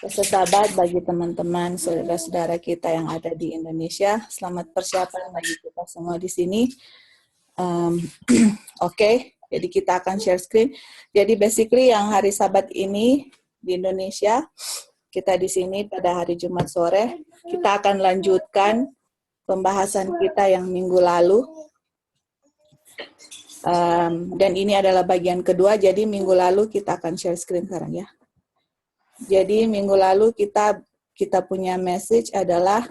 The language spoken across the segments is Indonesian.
Sahabat bagi teman-teman, saudara-saudara kita yang ada di Indonesia, selamat persiapan bagi kita semua di sini. Oke, jadi kita akan share screen. Jadi basically yang hari Sabat ini di Indonesia, kita di sini pada hari Jumat sore, kita akan lanjutkan pembahasan kita yang minggu lalu. Dan ini adalah bagian kedua, jadi minggu lalu kita akan share screen sekarang ya. Jadi minggu lalu kita punya message adalah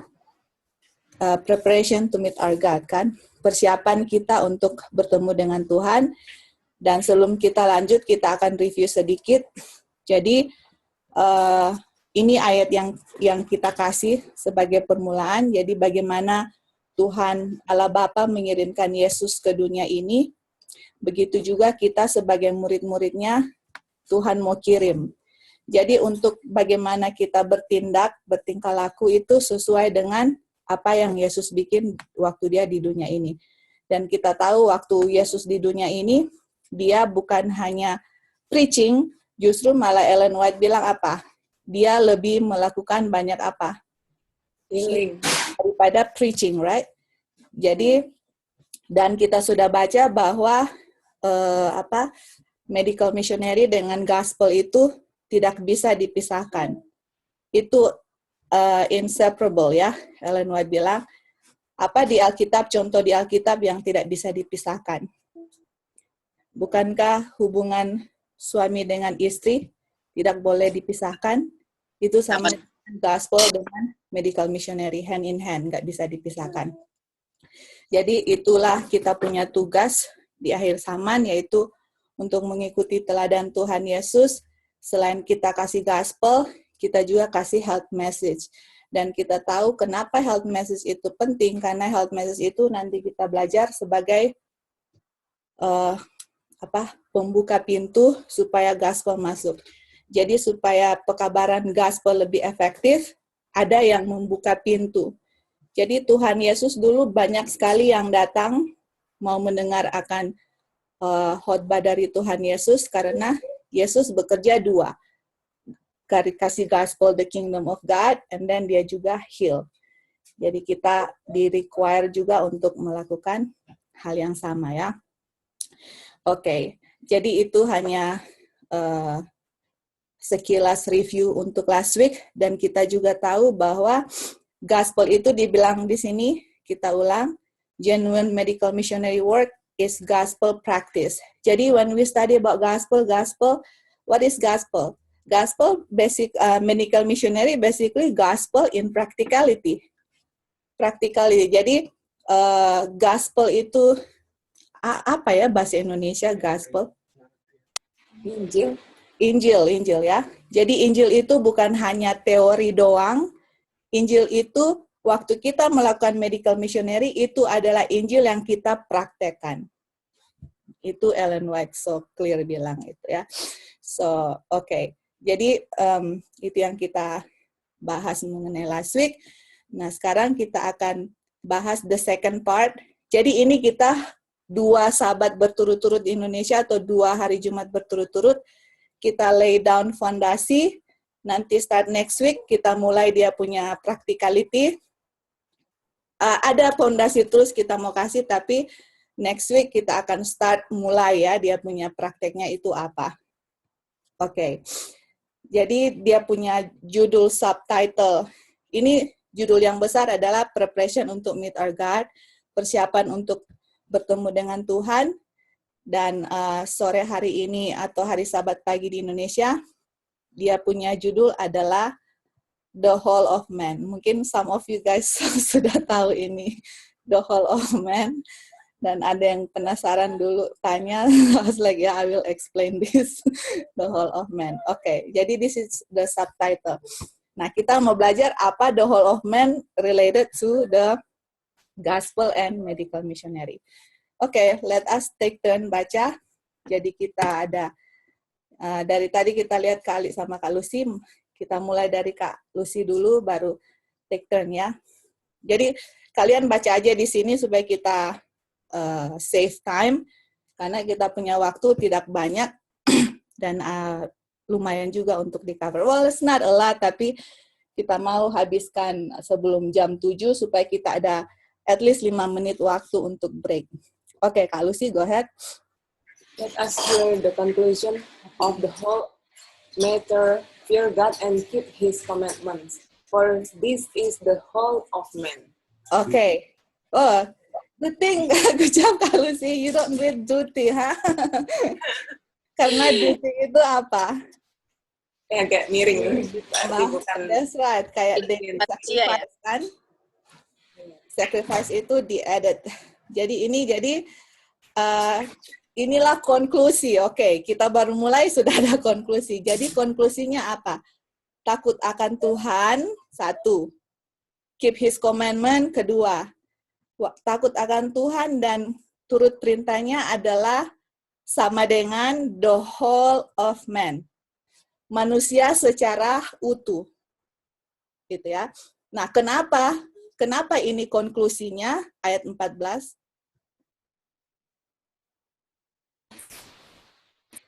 preparation to meet our God, kan? Persiapan kita untuk bertemu dengan Tuhan. Dan sebelum kita lanjut, kita akan review sedikit. Jadi ini ayat yang kita kasih sebagai permulaan. Jadi bagaimana Tuhan Allah Bapa mengirimkan Yesus ke dunia ini, begitu juga kita sebagai murid-muridnya Tuhan mau kirim. Jadi untuk bagaimana kita bertindak, bertingkah laku itu sesuai dengan apa yang Yesus bikin waktu dia di dunia ini. Dan kita tahu waktu Yesus di dunia ini, dia bukan hanya preaching, justru malah Ellen White bilang apa? Dia lebih melakukan banyak apa? Healing. Daripada preaching, right? Jadi, dan kita sudah baca bahwa medical missionary dengan gospel itu tidak bisa dipisahkan. Itu inseparable ya, Ellen White bilang. Apa di Alkitab, contoh di Alkitab yang tidak bisa dipisahkan? Bukankah hubungan suami dengan istri tidak boleh dipisahkan? Itu sama dengan gospel dengan medical missionary, hand in hand, nggak bisa dipisahkan. Jadi itulah kita punya tugas di akhir zaman, yaitu untuk mengikuti teladan Tuhan Yesus. Selain kita kasih gospel, kita juga kasih health message. Dan kita tahu kenapa health message itu penting, karena health message itu nanti kita belajar sebagai pembuka pintu supaya gospel masuk. Jadi supaya pekabaran gospel lebih efektif, ada yang membuka pintu. Jadi Tuhan Yesus dulu banyak sekali yang datang mau mendengar akan khotbah dari Tuhan Yesus, karena Yesus bekerja dua, kasih gospel the kingdom of God, and then dia juga heal. Jadi kita di-require juga untuk melakukan hal yang sama ya. Oke, jadi itu hanya sekilas review untuk last week, dan kita juga tahu bahwa gospel itu dibilang di sini, kita ulang, genuine medical missionary work is gospel practice. Jadi when we study about gospel, what is gospel? Gospel, basic medical missionary, basically gospel in practicality. Practicality. Jadi gospel itu apa ya bahasa Indonesia gospel? Injil. Injil ya. Jadi Injil itu bukan hanya teori doang. Injil itu waktu kita melakukan medical missionary itu adalah Injil yang kita praktekkan. Itu Ellen White so clear bilang itu ya. So, oke. Jadi itu yang kita bahas mengenai last week. Nah, sekarang kita akan bahas the second part. Jadi ini kita 2 Sabat berturut-turut di Indonesia atau 2 hari Jumat berturut-turut. Kita lay down fondasi. Nanti start next week kita mulai dia punya practicality. Ada fondasi terus kita mau kasih, tapi next week kita akan start mulai ya, dia punya prakteknya itu apa. Oke. Jadi dia punya judul subtitle. Ini judul yang besar adalah Preparation untuk Meet Our God, persiapan untuk bertemu dengan Tuhan. Dan sore hari ini atau hari Sabat pagi di Indonesia, dia punya judul adalah The Whole of Man. Mungkin some of you guys sudah tahu ini, The Whole of Man. Dan ada yang penasaran dulu tanya, I was like, yeah, I will explain this, The Whole of Man. Oke, jadi this is the subtitle. Nah, kita mau belajar apa The Whole of Man related to the gospel and medical missionary. Oke, let us take turn baca. Jadi kita ada, dari tadi kita lihat Kak Ali sama Kak Lucy, kita mulai dari Kak Lucy dulu, baru take turn ya. Jadi kalian baca aja di sini supaya kita save time, karena kita punya waktu tidak banyak, dan lumayan juga untuk di cover. Well, it's not a lot, tapi kita mau habiskan sebelum jam 7 supaya kita ada at least 5 menit waktu untuk break. Oke, Kak Lucy, go ahead. Let us hear the conclusion of the whole matter. Fear God and keep His commandments, for this is the whole of man. Okay. Oh, good thing. Good job, Kak Lucy. You don't read duty, ha? Karena duty itu apa? Ya, agak miring. Berarti bukan. That's right. Kayak daily sacrifice, kan? Sacrifice itu di-added. Jadi inilah konklusi. Oke, kita baru mulai sudah ada konklusi. Jadi konklusinya apa? Takut akan Tuhan, 1. Keep His commandment, 2. Takut akan Tuhan dan turut perintahnya adalah sama dengan the whole of man. Manusia secara utuh. Gitu ya. Nah, kenapa ini konklusinya? Ayat 14.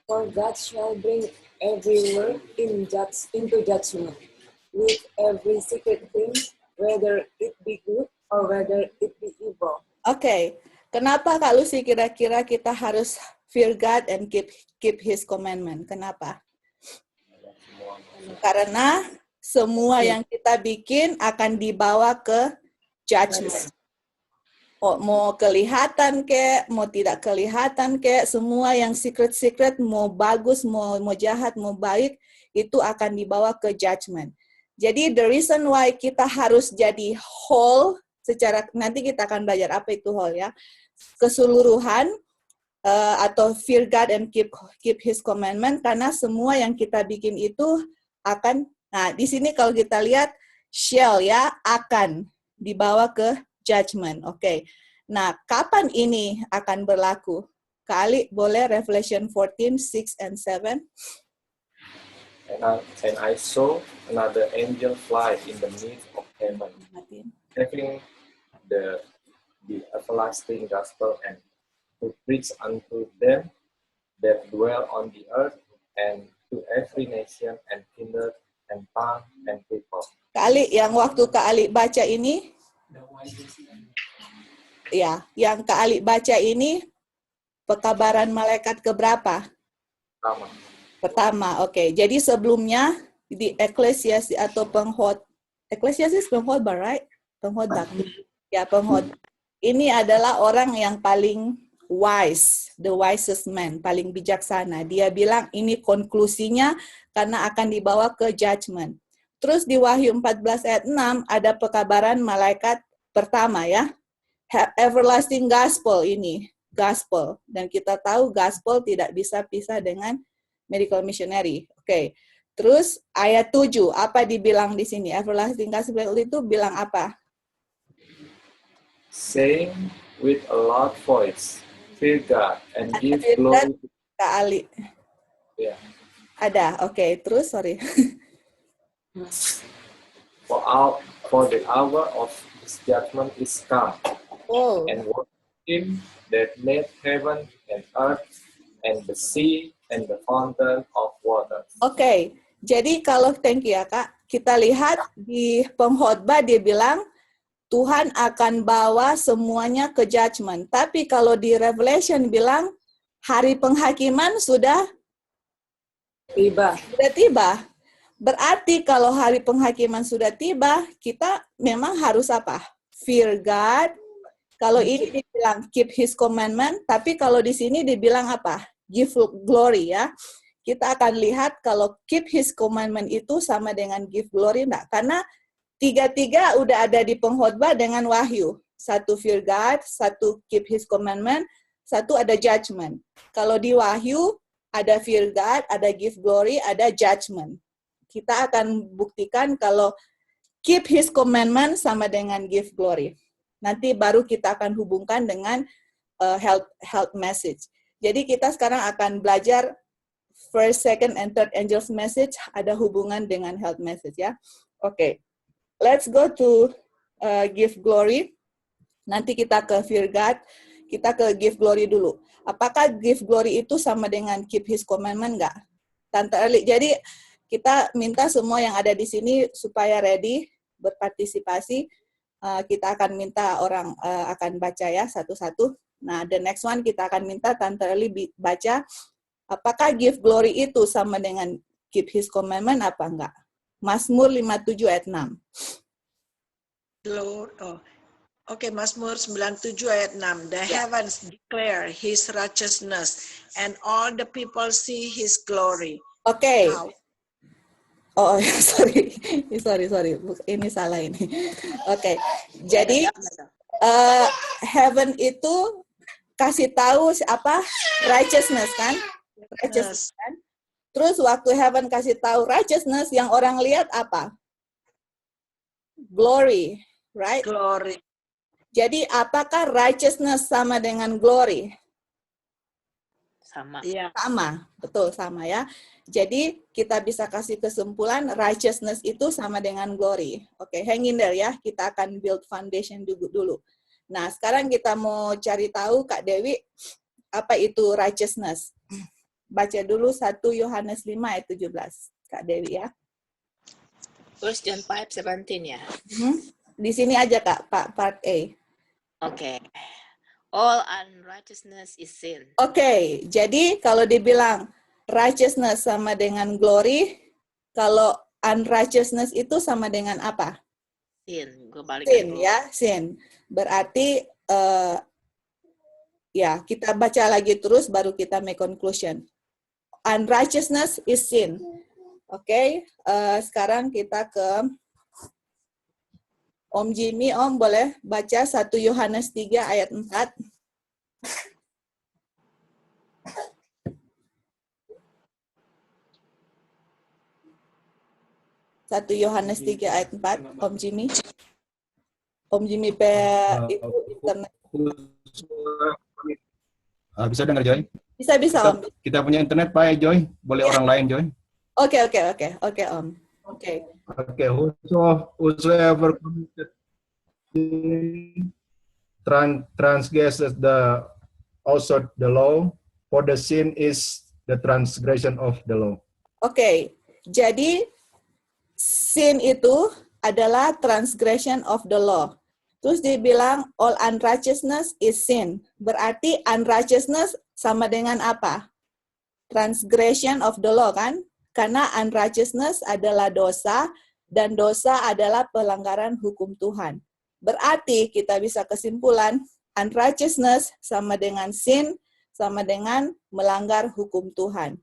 For God shall bring every word into judgment, with every secret thing, whether it be good or whether it be evil. Oke. Kenapa Kak Lucy kira-kira kita harus fear God and keep His commandment? Kenapa? Karena semua yang kita bikin akan dibawa ke judgment. Mau kelihatan kek, mau tidak kelihatan kek, semua yang secret-secret, mau bagus, mau jahat, mau baik, itu akan dibawa ke judgment. Jadi the reason why kita harus jadi whole, nanti kita akan belajar apa itu whole ya, keseluruhan, atau fear God and keep His commandment, karena semua yang kita bikin itu akan, nah di sini kalau kita lihat, shall ya, akan dibawa ke judgment. Oke. Nah, kapan ini akan berlaku? Kali boleh Revelation 14, 6 and 7. And I saw another angel fly in the midst of heaven, having the everlasting gospel, and to preach unto them that dwell on the earth, and to every nation and kindred and tongue and people. Kali yang waktu Kak Ali baca ini, ya, yang Kak Ali baca ini pekabaran malaikat keberapa? Pertama, oke. Jadi sebelumnya di Ecclesiastes atau Ecclesiastes pengkhotbah, right? Pengkhotbah. Ya, pengkhotbah. Ini adalah orang yang paling wise, the wisest man, paling bijaksana. Dia bilang ini konklusinya karena akan dibawa ke judgment. Terus di Wahyu 14 ayat 6 ada pekabaran malaikat pertama ya. Everlasting gospel ini, gospel. Dan kita tahu gospel tidak bisa pisah dengan medical missionary. Oke. Terus ayat 7, apa dibilang di sini? Everlasting gospel itu bilang apa? Saying with a loud voice, fear God and give glory to Kak Ali. yeah. Ada, oke. Terus, sorry. For the hour of His judgment is come. Oh. And worship Him that made heaven and earth and the sea and the fountain of water. Oke, jadi kalau thank you ya Kak, kita lihat di pengkhotbah dia bilang Tuhan akan bawa semuanya ke judgment. Tapi kalau di Revelation bilang hari penghakiman sudah tiba. Berarti kalau hari penghakiman sudah tiba, kita memang harus apa? Fear God. Kalau ini dibilang keep His commandment, tapi kalau di sini dibilang apa? Give glory ya. Kita akan lihat kalau keep His commandment itu sama dengan give glory enggak? Karena tiga-tiga udah ada di pengkhotbah dengan wahyu. Satu fear God, satu keep His commandment, satu ada judgment. Kalau di wahyu ada fear God, ada give glory, ada judgment. Kita akan buktikan kalau keep His commandment sama dengan give glory. Nanti baru kita akan hubungkan dengan health message. Jadi kita sekarang akan belajar first, second, and third angel's message ada hubungan dengan health message ya. Oke, let's go to give glory. Nanti kita ke fear God, kita ke give glory dulu. Apakah give glory itu sama dengan keep His commandment enggak? Tante Erli. Jadi kita minta semua yang ada di sini supaya ready berpartisipasi. Kita akan minta orang akan baca ya satu-satu. Nah, the next one kita akan minta Tante Erli baca apakah give glory itu sama dengan keep his commandment apa enggak? Mazmur 57 ayat 6. Oke, Mazmur 97 ayat 6. The heavens declare his righteousness and all the people see his glory. Oke. Oh, sorry. Ini salah ini. Oke. Jadi heaven itu kasih tahu apa? Righteousness kan? Righteousness kan? Terus waktu heaven kasih tahu righteousness, yang orang lihat apa? Glory, right? Glory. Jadi apakah righteousness sama dengan glory? Sama. Iya. Sama, betul sama ya. Jadi kita bisa kasih kesimpulan righteousness itu sama dengan glory. Oke, hang in there ya. Kita akan build foundation dulu. Nah, sekarang kita mau cari tahu Kak Dewi apa itu righteousness. Baca dulu 1 Yohanes 5 ayat 17. Kak Dewi ya. First John 5:17 ya. Di sini aja Kak, part A. Oke. All unrighteousness is sin. Oke, jadi kalau dibilang righteousness sama dengan glory, kalau unrighteousness itu sama dengan apa? Sin. Gue balik Sin dulu. ya, sin. Berarti ya kita baca lagi terus baru kita make conclusion. Unrighteousness is sin. Oke, sekarang kita ke Om Jimmy. Om boleh baca 1 Yohanes 3 ayat 4. Satu Yohanes 3 ayat 4, Om Jimmy. Om Jimmy itu internet. Bisa dengar Joy? Bisa Om. Kita punya internet Pak Joy, boleh orang lain Joy? Oke Om. Oke. Whosoever committed transgresses also the law, for the sin is the transgression of the law. Oke, jadi sin itu adalah transgression of the law. Terus dibilang all unrighteousness is sin. Berarti unrighteousness sama dengan apa? Transgression of the law kan? Karena unrighteousness adalah dosa dan dosa adalah pelanggaran hukum Tuhan. Berarti kita bisa kesimpulan unrighteousness sama dengan sin, sama dengan melanggar hukum Tuhan.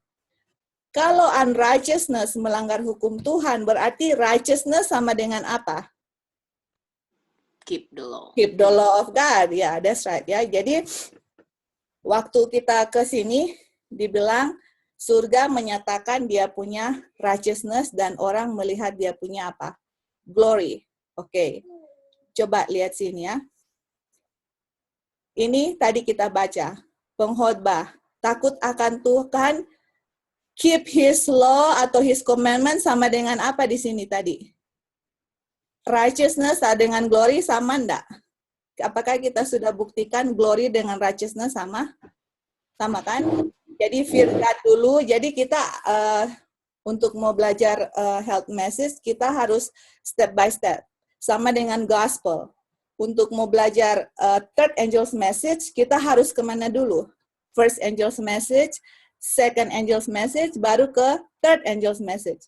Kalau unrighteousness melanggar hukum Tuhan, berarti righteousness sama dengan apa? Keep the law. Keep the law of God. Ya, that's right ya. Jadi waktu kita ke sini dibilang surga menyatakan dia punya righteousness dan orang melihat dia punya apa? Glory. Oke. Coba lihat sini ya. Ini tadi kita baca. Pengkhotbah. Takut akan Tuhan, keep his law atau his commandment sama dengan apa di sini tadi? Righteousness dengan glory sama enggak? Apakah kita sudah buktikan glory dengan righteousness sama? Sama kan? Jadi fear God dulu. Jadi kita untuk mau belajar health message, kita harus step by step. Sama dengan gospel. Untuk mau belajar third angel's message, kita harus kemana dulu? First angel's message, second angel's message, baru ke third angel's message.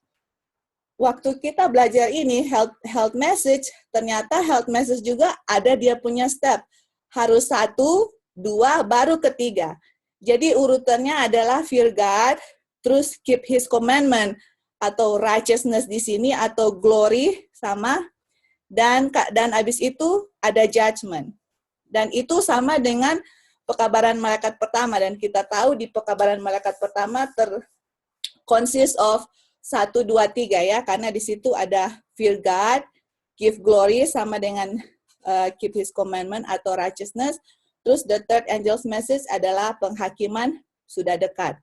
Waktu kita belajar ini, health message, ternyata health message juga ada dia punya step. Harus 1, 2, baru ketiga. Jadi urutannya adalah fear God, terus keep his commandment, atau righteousness di sini, atau glory, sama. Dan abis itu ada judgment. Dan itu sama dengan pekabaran malaikat pertama. Dan kita tahu di pekabaran malaikat pertama consist of 1, 2, 3 ya, karena di situ ada fear God, give glory sama dengan keep his commandment atau righteousness. Terus the third angel's message adalah penghakiman sudah dekat.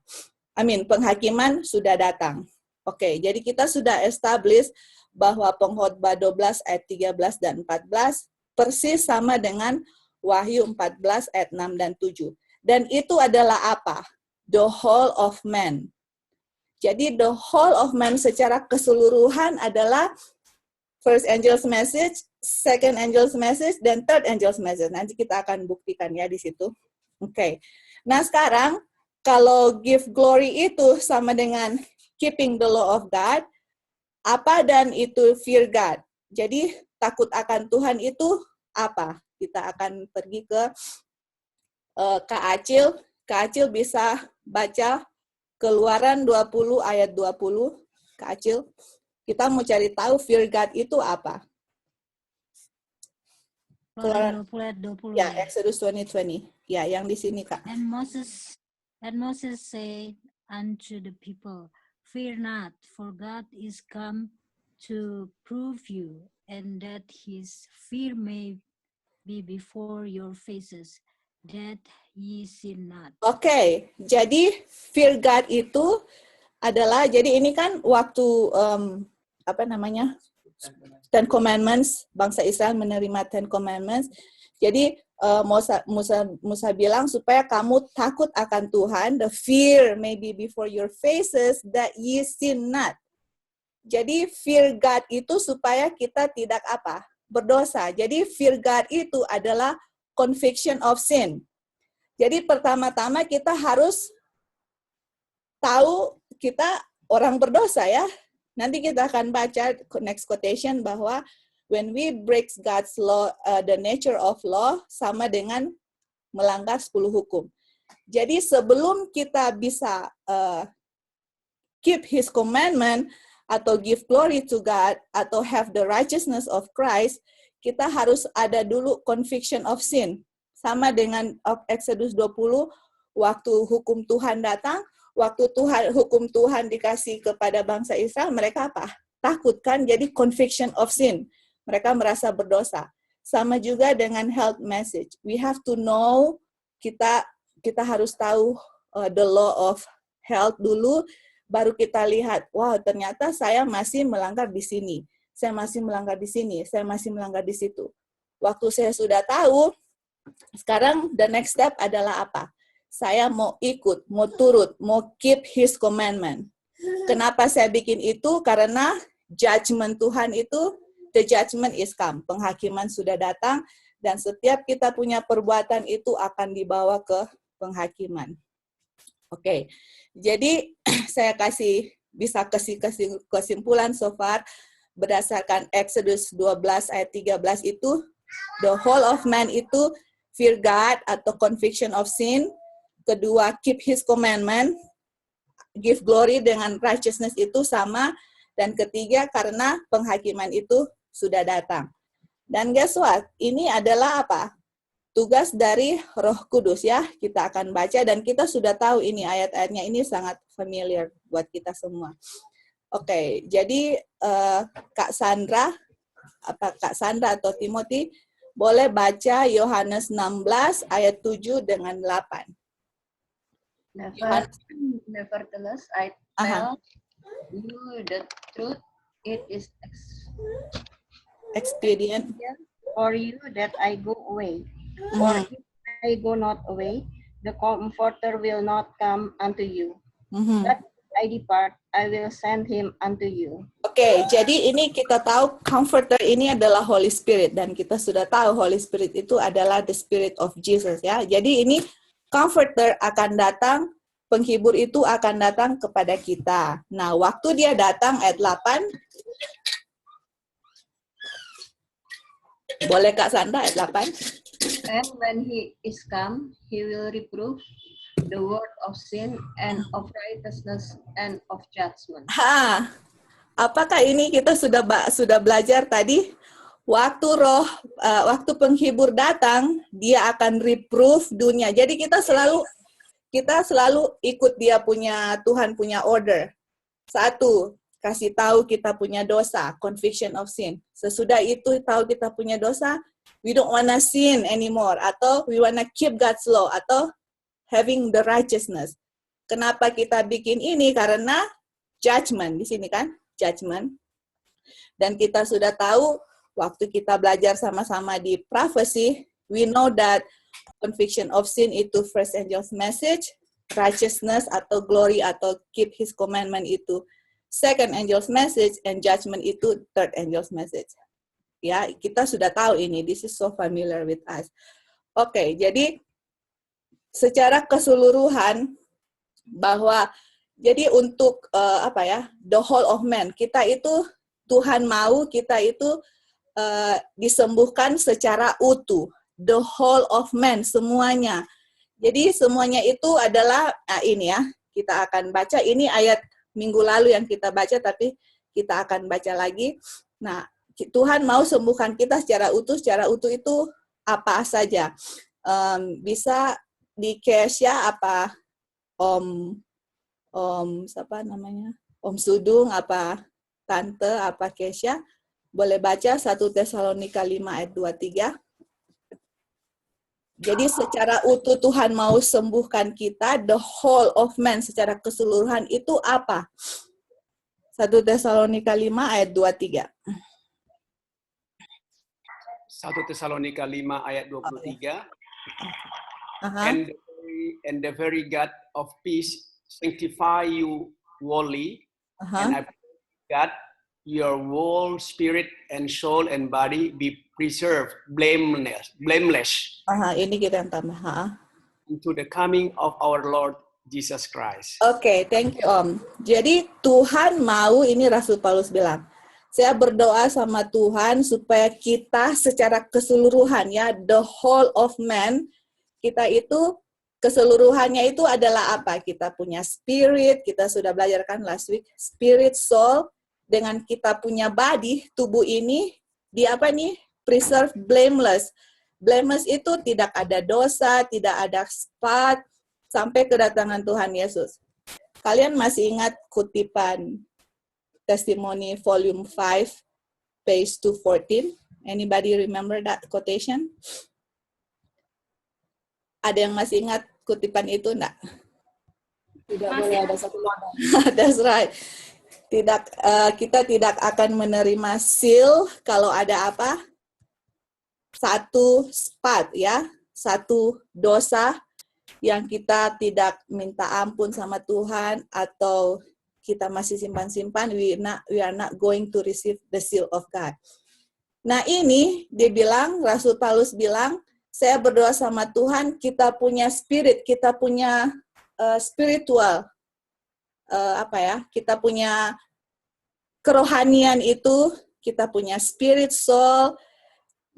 Penghakiman sudah datang. Oke, jadi kita sudah establish bahwa pengkhotbah 12 ayat 13 dan 14 persis sama dengan Wahyu 14 ayat 6 dan 7. Dan itu adalah apa? The whole of man. Jadi the whole of man secara keseluruhan adalah first angel's message, second angel's message, dan third angel's message. Nanti kita akan buktikan ya di situ. Oke. Nah sekarang kalau give glory itu sama dengan keeping the law of God, apa dan itu fear God. Jadi takut akan Tuhan itu apa? Kita akan pergi ke Kak Acil. Kak Acil bisa baca Keluaran 20 ayat 20. Kak Acil, kita mau cari tahu fear God itu apa? Keluaran 20 ayat 20. Ya, Exodus 20:20. Ya, yang di sini, Kak. And Moses said unto the people, fear not, for God is come to prove you, and that his fear may be before your faces, that ye sin not. Oke, jadi fear God itu adalah, jadi ini kan waktu Ten Commandments, bangsa Israel menerima Ten Commandments. Jadi Musa bilang supaya kamu takut akan Tuhan, the fear may be before your faces, that ye sin not. Jadi fear God itu supaya kita tidak apa? Berdosa. Jadi fear God itu adalah conviction of sin. Jadi pertama-tama kita harus tahu kita orang berdosa ya. Nanti kita akan baca next quotation bahwa when we break God's law, the nature of law sama dengan melanggar 10 hukum. Jadi sebelum kita bisa keep His commandment atau give glory to God atau have the righteousness of Christ, kita harus ada dulu conviction of sin. Sama dengan Exodus 20, waktu hukum Tuhan datang, waktu hukum Tuhan dikasih kepada bangsa Israel, mereka apa? Takut kan? Jadi conviction of sin. Mereka merasa berdosa. Sama juga dengan health message. We have to know, kita harus tahu the law of health dulu, baru kita lihat, wow ternyata saya masih melanggar di sini. Saya masih melanggar di sini, saya masih melanggar di situ. Waktu saya sudah tahu, sekarang the next step adalah apa? Saya mau ikut, mau turut, mau keep His commandment. Kenapa saya bikin itu? Karena judgment Tuhan itu, the judgment is come. Penghakiman sudah datang, dan setiap kita punya perbuatan itu akan dibawa ke penghakiman. Oke, jadi saya bisa kasih kesimpulan so far, berdasarkan Exodus 12 ayat 13 itu, the whole of man itu fear God atau conviction of sin. Kedua, keep His commandment, give glory dengan righteousness itu sama. Dan ketiga, karena penghakiman itu sudah datang. Dan guess what? Ini adalah apa? Tugas dari Roh Kudus ya. Kita akan baca dan kita sudah tahu ini ayat-ayatnya ini sangat familiar buat kita semua. Oke, jadi Kak Sandra atau Timothy boleh baca Yohanes 16 ayat 7 dengan 8. Nevertheless, I tell you the truth. It is expedient for you that I go away. For if I go not away, the Comforter will not come unto you. But I depart, I will send him unto you. Oke, jadi ini kita tahu Comforter ini adalah Holy Spirit, dan kita sudah tahu Holy Spirit itu adalah the Spirit of Jesus ya. Jadi ini Comforter akan datang, penghibur itu akan datang kepada kita. Nah, waktu dia datang ayat 8. Boleh Kak Sandra ayat 8? And when he is come, he will reprove the word of sin and of righteousness and of judgment. Apakah ini kita sudah belajar tadi? Waktu penghibur datang, dia akan reprove dunia. Jadi kita selalu ikut dia punya, Tuhan punya order. 1, kasih tahu kita punya dosa, conviction of sin. Sesudah itu tahu kita punya dosa, we don't wanna sin anymore, atau we wanna keep God's law, atau having the righteousness. Kenapa kita bikin ini? Karena judgment, di sini kan, judgment. Dan kita sudah tahu, waktu kita belajar sama-sama di prophecy, we know that conviction of sin itu first angel's message, righteousness atau glory atau keep his commandment itu second angel's message, and judgment itu third angel's message. Ya, kita sudah tahu ini, this is so familiar with us. Oke, jadi secara keseluruhan bahwa jadi untuk the whole of man, kita itu Tuhan mau kita itu disembuhkan secara utuh, the whole of man, semuanya. Jadi semuanya itu adalah ini ya, kita akan baca ini ayat minggu lalu yang kita baca, tapi kita akan baca lagi. Nah, Tuhan mau sembuhkan kita secara utuh itu apa saja. Bisa di Kesya apa siapa namanya? Om Sudung apa Tante apa Kesya, boleh baca 1 Tesalonika 5 ayat 23. Jadi secara utuh Tuhan mau sembuhkan kita, the whole of man secara keseluruhan itu apa? 1 Tesalonika 5 ayat 23. 1 Tesalonika 5 ayat 23. And the very God of peace sanctify you wholly, and I pray God your whole spirit and soul and body be preserved blameless. Ini kita yang tambah. Into the coming of our Lord Jesus Christ. Oke, thank you Om. Jadi Tuhan mau, ini Rasul Paulus bilang, saya berdoa sama Tuhan supaya kita secara keseluruhan ya, the whole of man, kita itu keseluruhannya itu adalah apa? Kita punya spirit, kita sudah belajar kan last week, spirit, soul, dengan kita punya body, tubuh ini, di apa nih? Preserve blameless. Blameless itu tidak ada dosa, tidak ada spot, sampai kedatangan Tuhan Yesus. Kalian masih ingat kutipan Testimony Volume 5, page 214? Anybody remember that quotation? Ada yang masih ingat kutipan itu enggak? Tidak boleh ada satu noda. That's right. Kita tidak akan menerima seal kalau ada apa? Satu spot ya, satu dosa yang kita tidak minta ampun sama Tuhan atau kita masih simpan-simpan, we are not going to receive the seal of God. Nah ini dia bilang, Rasul Paulus bilang, saya berdoa sama Tuhan, kita punya spirit, kita punya spiritual, kita punya kerohanian itu, kita punya spirit, soul.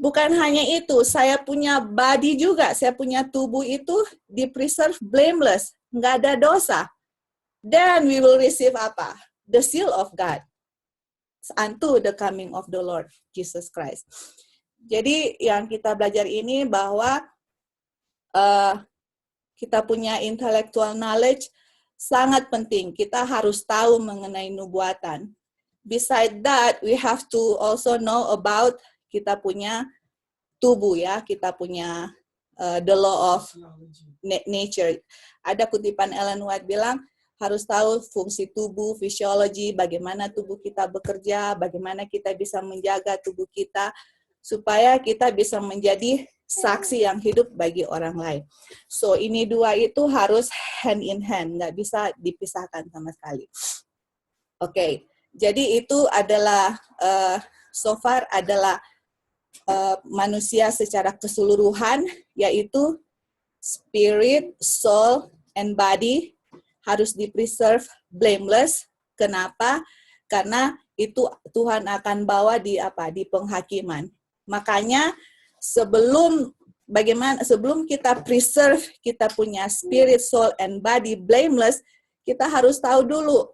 Bukan hanya itu, saya punya body juga, saya punya tubuh itu di-preserve blameless, nggak ada dosa. Then we will receive apa? The seal of God unto the coming of the Lord Jesus Christ. Jadi yang kita belajar ini bahwa kita punya intellectual knowledge sangat penting. Kita harus tahu mengenai nubuatan. Beside that, we have to also know about kita punya tubuh ya, kita punya the law of nature. Ada kutipan Ellen White bilang, harus tahu fungsi tubuh, fisiologi, bagaimana tubuh kita bekerja, bagaimana kita bisa menjaga tubuh kita, supaya kita bisa menjadi saksi yang hidup bagi orang lain. So, ini dua itu harus hand in hand, nggak bisa dipisahkan sama sekali. Oke, jadi itu adalah, so far adalah manusia secara keseluruhan, yaitu spirit, soul, and body, harus di-preserve blameless. Kenapa? Karena itu Tuhan akan bawa di penghakiman. Makanya sebelum kita preserve, kita punya spirit, soul, and body blameless, kita harus tahu dulu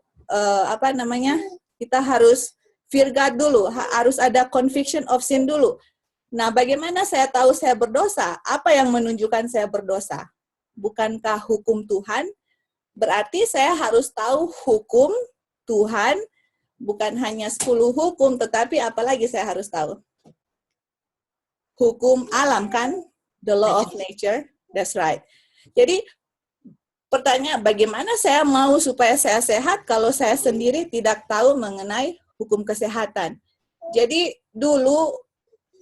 kita harus fear God dulu, harus ada conviction of sin dulu. Nah, bagaimana saya tahu saya berdosa? Apa yang menunjukkan saya berdosa? Bukankah hukum Tuhan? Berarti saya harus tahu hukum Tuhan, bukan hanya 10 hukum, tetapi apalagi saya harus tahu? Hukum alam kan? The law of nature, that's right. Jadi, pertanyaan, bagaimana saya mau supaya saya sehat kalau saya sendiri tidak tahu mengenai hukum kesehatan? Jadi, dulu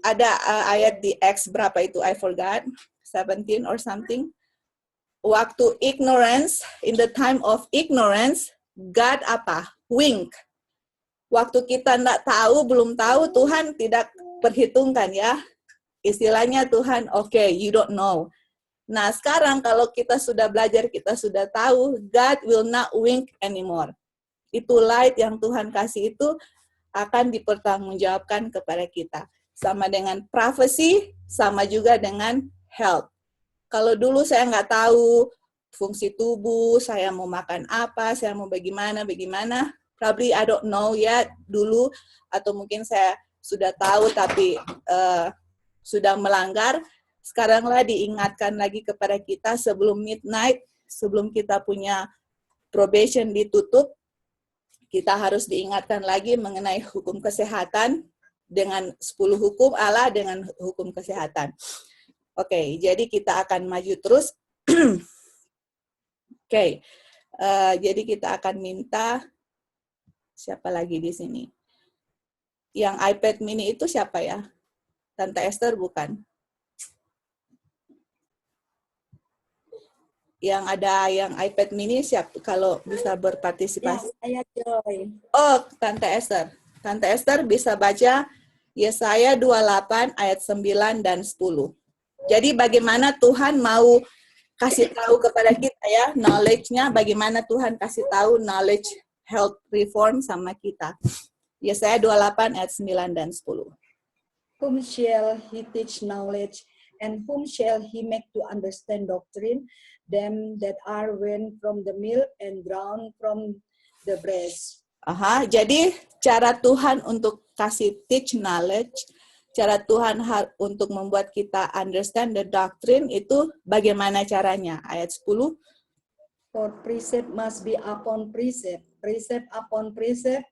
ada ayat di Acts berapa itu? I forgot, 17 or something. waktu ignorance, in the time of ignorance, God apa? Wink. Waktu kita enggak tahu, belum tahu, Tuhan tidak perhitungkan ya. Istilahnya Tuhan, okay, you don't know. Nah, sekarang kalau kita sudah belajar, kita sudah tahu, God will not wink anymore. Itu light yang Tuhan kasih itu akan dipertanggungjawabkan kepada kita. Sama dengan prophecy, sama juga dengan health. Kalau dulu saya nggak tahu fungsi tubuh, saya mau makan apa, saya mau bagaimana, probably I don't know ya dulu, atau mungkin saya sudah tahu tapi sudah melanggar. Sekaranglah diingatkan lagi kepada kita sebelum midnight, sebelum kita punya probation ditutup, kita harus diingatkan lagi mengenai hukum kesehatan dengan 10 hukum Allah dengan hukum kesehatan. Oke, jadi kita akan maju terus. Oke, jadi kita akan minta, siapa lagi di sini? Yang iPad mini itu siapa ya? Tante Esther bukan? Yang ada yang iPad mini siap kalau bisa berpartisipasi. Ya, saya Joy. Oh, Tante Esther. Tante Esther bisa baca Yesaya 28 ayat 9 dan 10. Jadi bagaimana Tuhan mau kasih tahu kepada kita ya, knowledge-nya bagaimana Tuhan kasih tahu knowledge health reform sama kita. Yesaya 28 ayat 9 dan 10. Whom shall he teach knowledge, and whom shall he make to understand doctrine? Them that are weaned from the milk and drawn from the breast. Jadi cara Tuhan untuk kasih teach knowledge, cara Tuhan untuk membuat kita understand the doctrine itu bagaimana caranya? Ayat 10. For precept must be upon precept, precept upon precept,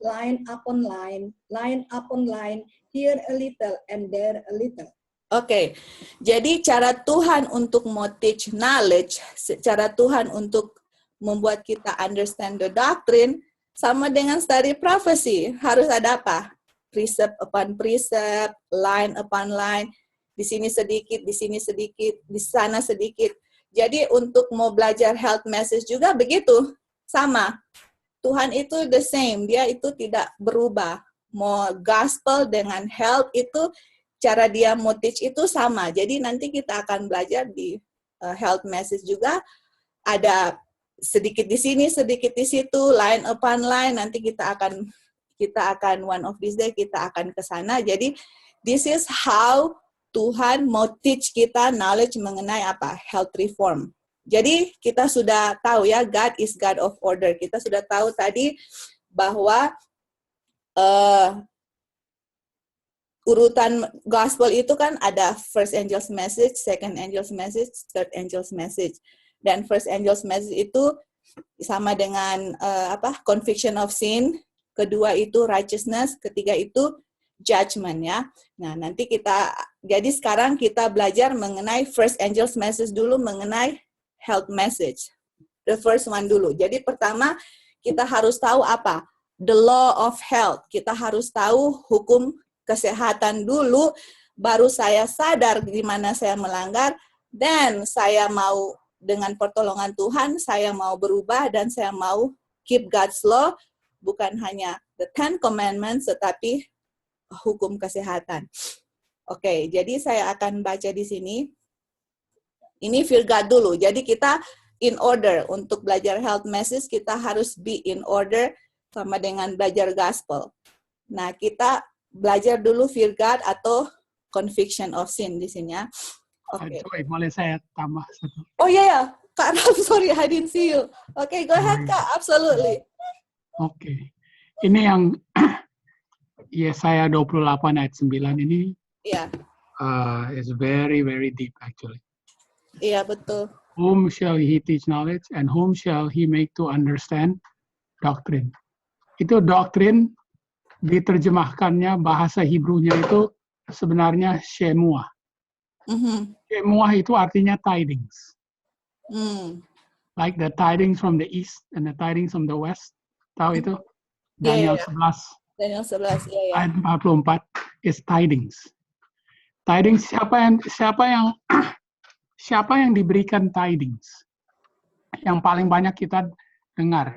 line upon line upon line, here a little and there a little. Oke, jadi cara Tuhan untuk mau teach knowledge, cara Tuhan untuk membuat kita understand the doctrine, sama dengan study prophecy. Harus ada apa? Precept upon precept, line upon line, di sini sedikit, di sini sedikit, di sana sedikit. Jadi untuk mau belajar health message juga begitu, sama. Tuhan itu the same, dia itu tidak berubah. Mau gospel dengan health itu, cara dia mau teach itu sama. Jadi nanti kita akan belajar di health message juga, ada sedikit di sini, sedikit di situ, line upon line, nanti kita akan one of these day kita akan ke sana. Jadi this is how Tuhan mau teach kita knowledge mengenai apa? Health reform. Jadi kita sudah tahu ya, God is God of order. Kita sudah tahu tadi bahwa urutan gospel itu kan ada first angel's message, second angel's message, third angel's message. Dan first angel's message itu sama dengan conviction of sin, kedua itu righteousness, ketiga itu judgment ya. Nah, nanti jadi sekarang kita belajar mengenai first angel's message dulu, mengenai health message. The first one dulu. Jadi pertama kita harus tahu apa? The law of health. Kita harus tahu hukum kesehatan dulu, baru saya sadar di mana saya melanggar, dan saya mau dengan pertolongan Tuhan, saya mau berubah dan saya mau keep God's law, bukan hanya the 10 commandments, tetapi hukum kesehatan. Oke, jadi saya akan baca di sini. Ini Fear God dulu. Jadi kita in order untuk belajar health message, kita harus be in order sama dengan belajar gospel. Nah, kita belajar dulu Fear God atau conviction of sin di sini ya. Oke. Joy, boleh saya tambah satu? Oh iya ya, Kak Ram, sorry I didn't see you. Oke, go ahead Kak, absolutely. Oke. Ini yang Yesaya 28 ayat 9 ini is very, very deep actually. Iya, betul. Whom shall he teach knowledge and whom shall he make to understand doctrine. Itu doctrine diterjemahkannya bahasa Hebrew-nya itu sebenarnya Shemua. Shemua itu artinya tidings. Like the tidings from the east and the tidings from the west. Tahu itu? Daniel 11. Daniel 11, ya. Ayat 44 is tidings. Tidings siapa yang siapa yang diberikan tidings? Yang paling banyak kita dengar.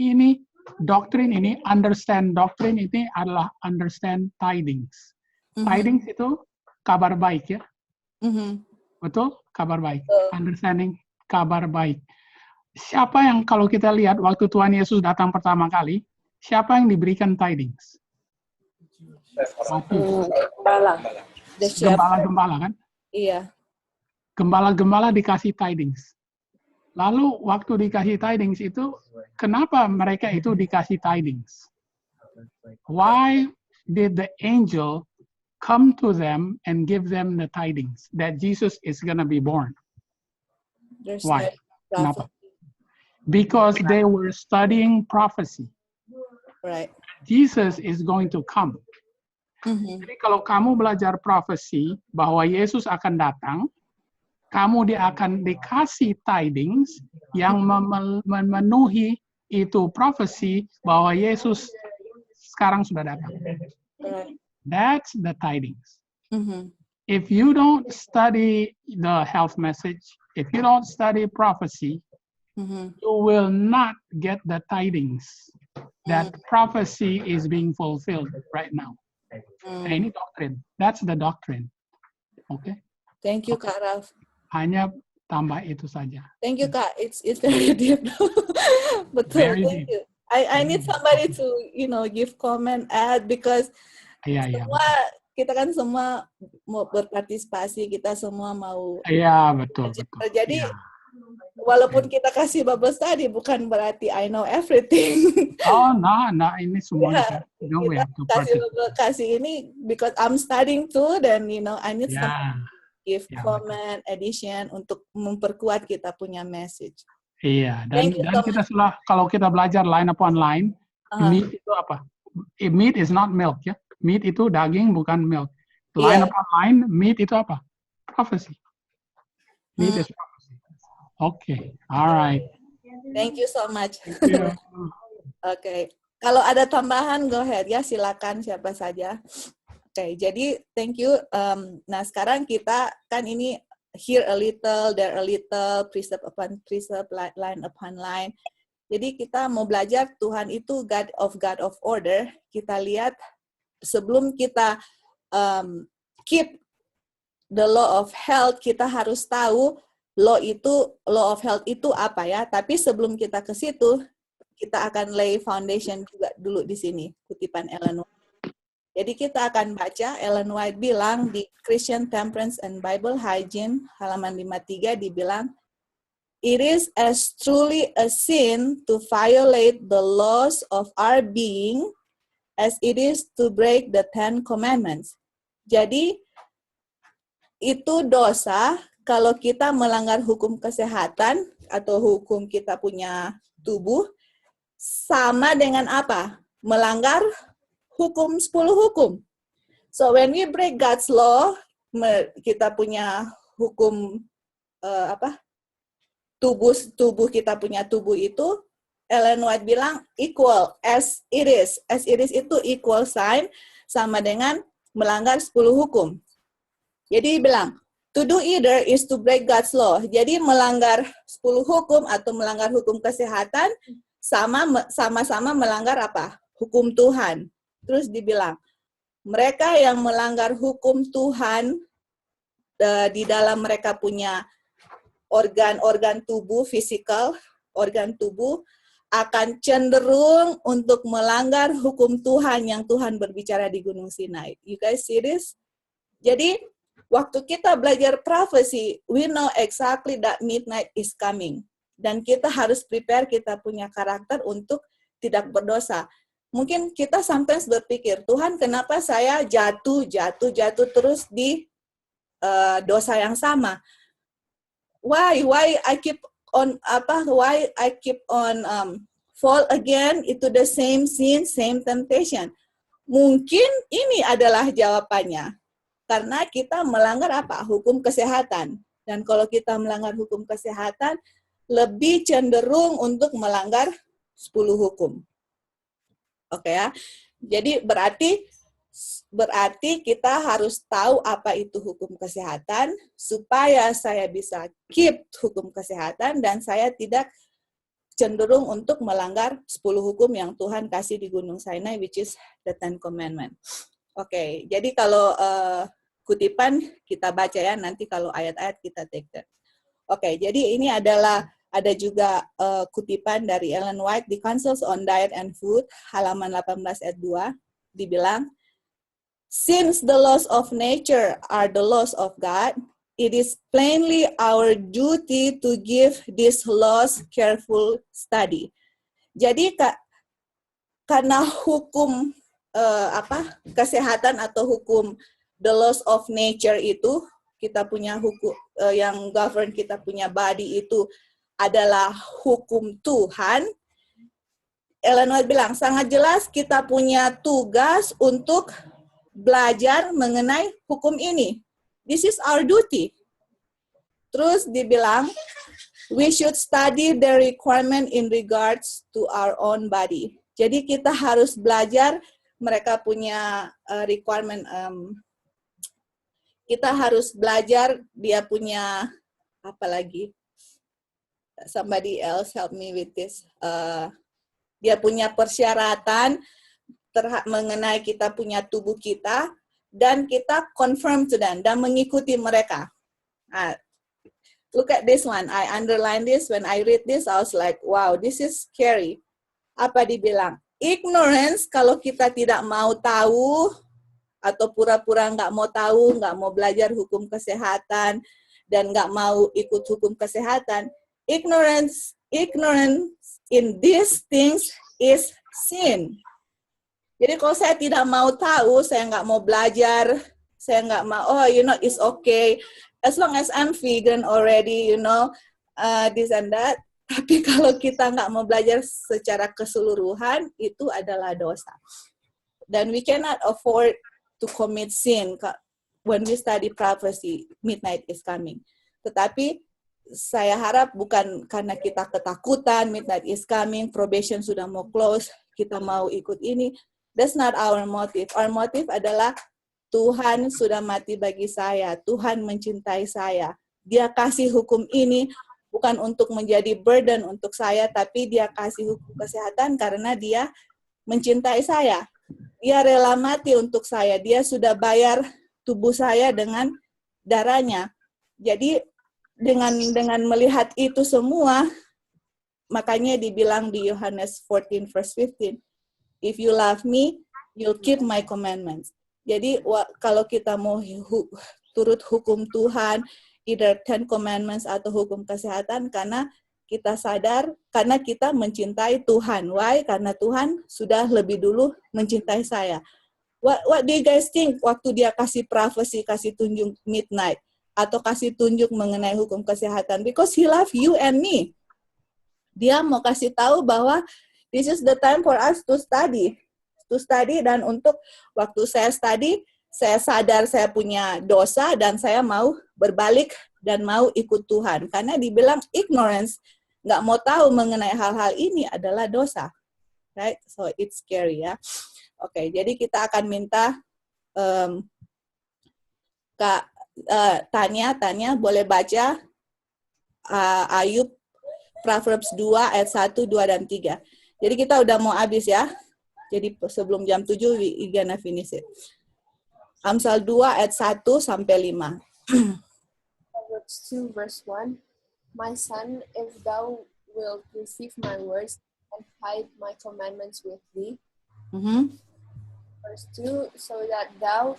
Ini doktrin ini, understand doktrin ini adalah understand tidings. Tidings itu kabar baik ya. Betul? Kabar baik. Understanding kabar baik. Siapa yang kalau kita lihat waktu Tuhan Yesus datang pertama kali, siapa yang diberikan tidings? Gembala-gembala kan? Iya. Gembala-gembala dikasih tidings. Lalu waktu dikasih tidings itu, kenapa mereka itu dikasih tidings? Why did the angel come to them and give them the tidings that Jesus is going to be born? Why? Kenapa? Because they were studying prophecy. Right. Jesus is going to come. Jadi kalau kamu belajar prophecy bahwa Yesus akan datang, kamu akan dikasih tidings yang memenuhi itu prophecy bahwa Yesus sekarang sudah datang. That's the tidings. If you don't study the health message, if you don't study prophecy, you will not get the tidings that prophecy is being fulfilled right now. Nah, ini doktrin. That's the doctrine. Okay? Thank you, Kak Ralph. Hanya tambah itu saja. Thank you, Kak. It's very deep. Betul. Very Thank deep. you. I need somebody to give comment, add, because kita kan semua mau berpartisipasi, kita semua mau. Iya, betul. Jadi walaupun kita kasih bubble study, bukan berarti I know everything. Oh, no, ini semuanya. Kasih ini because I'm studying too, then I need some give comment, addition untuk memperkuat kita punya message. Iya, dan kita kalau kita belajar line upon line, meat itu apa? Meat is not milk ya. Meat itu daging bukan milk. Line upon line, meat itu apa? Prophecy. Meat is prophecy. Okay, alright. Thank you so much. Okay, kalau ada tambahan, go ahead ya, silakan siapa saja. Okay, jadi thank you. Nah sekarang kita kan ini here a little, there a little, precept upon precept, line upon line. Jadi kita mau belajar Tuhan itu God of order. Kita lihat sebelum kita keep the law of health, kita harus tahu law of health itu apa ya. Tapi sebelum kita ke situ, kita akan lay foundation juga dulu di sini, kutipan Ellen White. Jadi kita akan baca, Ellen White bilang di Christian Temperance and Bible Hygiene, halaman 53, dibilang, "It is as truly a sin to violate the laws of our being as it is to break the 10 Commandments." Jadi, itu dosa kalau kita melanggar hukum kesehatan atau hukum kita punya tubuh, sama dengan apa? Melanggar hukum 10 hukum. So when we break God's law, kita punya hukum tubuh kita punya tubuh itu, Ellen White bilang equal as it is. As it is itu equal sign sama dengan melanggar 10 hukum. Jadi bilang to do either is to break God's law. Jadi melanggar 10 hukum atau melanggar hukum kesehatan sama-sama melanggar apa? Hukum Tuhan. Terus dibilang, mereka yang melanggar hukum Tuhan di dalam mereka punya organ-organ tubuh, fisikal, organ tubuh, akan cenderung untuk melanggar hukum Tuhan yang Tuhan berbicara di Gunung Sinai. You guys see this? Jadi, waktu kita belajar prophecy, we know exactly that midnight is coming. Dan kita harus prepare kita punya karakter untuk tidak berdosa. Mungkin kita sometimes berpikir, Tuhan kenapa saya jatuh terus di dosa yang sama? Why I keep on fall again into the same sin, same temptation? Mungkin ini adalah jawabannya. Karena kita melanggar apa? Hukum kesehatan. Dan kalau kita melanggar hukum kesehatan, lebih cenderung untuk melanggar 10 hukum. Oke ya. Jadi berarti berarti kita harus tahu apa itu hukum kesehatan supaya saya bisa keep hukum kesehatan dan saya tidak cenderung untuk melanggar 10 hukum yang Tuhan kasih di Gunung Sinai, which is the Ten Commandments. Oke, jadi kalau kutipan kita baca ya, nanti kalau ayat-ayat kita take that. Oke, jadi ini adalah ada juga kutipan dari Ellen White di Counsels on Diet and Food, halaman 18 ayat 2, dibilang, since the laws of nature are the laws of God, it is plainly our duty to give these laws careful study. Jadi karena hukum kesehatan atau hukum the laws of nature itu, kita punya hukum yang govern kita punya body itu adalah hukum Tuhan. Ellen White bilang sangat jelas kita punya tugas untuk belajar mengenai hukum ini. This is our duty. Terus dibilang, we should study the requirement in regards to our own body. Jadi kita harus belajar, mereka punya requirement, kita harus belajar, dia punya, apa lagi? Somebody else help me with this. Dia punya persyaratan mengenai kita punya tubuh kita, dan kita confirm to them, dan mengikuti mereka. Look at this one. I underline this. When I read this, I was like, wow, this is scary. Apa dibilang? Ignorance, kalau kita tidak mau tahu, atau pura-pura nggak mau tahu, nggak mau belajar hukum kesehatan, dan nggak mau ikut hukum kesehatan, ignorance in these things is sin. Jadi kalau saya tidak mau tahu, saya nggak mau belajar, saya nggak mau, oh, it's okay. As long as I'm vegan already, this and that. Tapi kalau kita nggak mau belajar secara keseluruhan, itu adalah dosa. Dan we cannot afford to commit sin when we study prophecy, midnight is coming. Tetapi saya harap bukan karena kita ketakutan, midnight is coming, probation sudah mau close, kita mau ikut ini. That's not our motive. Our motive adalah Tuhan sudah mati bagi saya, Tuhan mencintai saya. Dia kasih hukum ini bukan untuk menjadi burden untuk saya, tapi dia kasih hukum kesehatan karena dia mencintai saya. Dia rela mati untuk saya, dia sudah bayar tubuh saya dengan darahnya. Jadi dengan melihat itu semua, makanya dibilang di Yohanes 14 verse 15, if you love me, you'll keep my commandments. Jadi kalau kita mau turut hukum Tuhan, either 10 commandments atau hukum kesehatan, karena kita sadar, karena kita mencintai Tuhan. Why? Karena Tuhan sudah lebih dulu mencintai saya. What do you guys think waktu dia kasih prophecy, kasih tunjuk midnight, atau kasih tunjuk mengenai hukum kesehatan? Because he love you and me. Dia mau kasih tahu bahwa this is the time for us to study. Dan untuk waktu saya study, saya sadar saya punya dosa dan saya mau berbalik dan mau ikut Tuhan. Karena dibilang ignorance, nggak mau tahu mengenai hal-hal ini adalah dosa. Right? So it's scary ya. Oke, jadi kita akan minta Kak Tanya boleh baca Ayub Proverbs 2 ayat 1, 2, dan 3. Jadi kita udah mau habis ya. Jadi sebelum jam 7, we gonna finish it. Amsal 2 ayat 1 sampai 5. Proverbs 2 verse 1. My son, if thou wilt receive my words and hide my commandments with thee. Verse 2, so that thou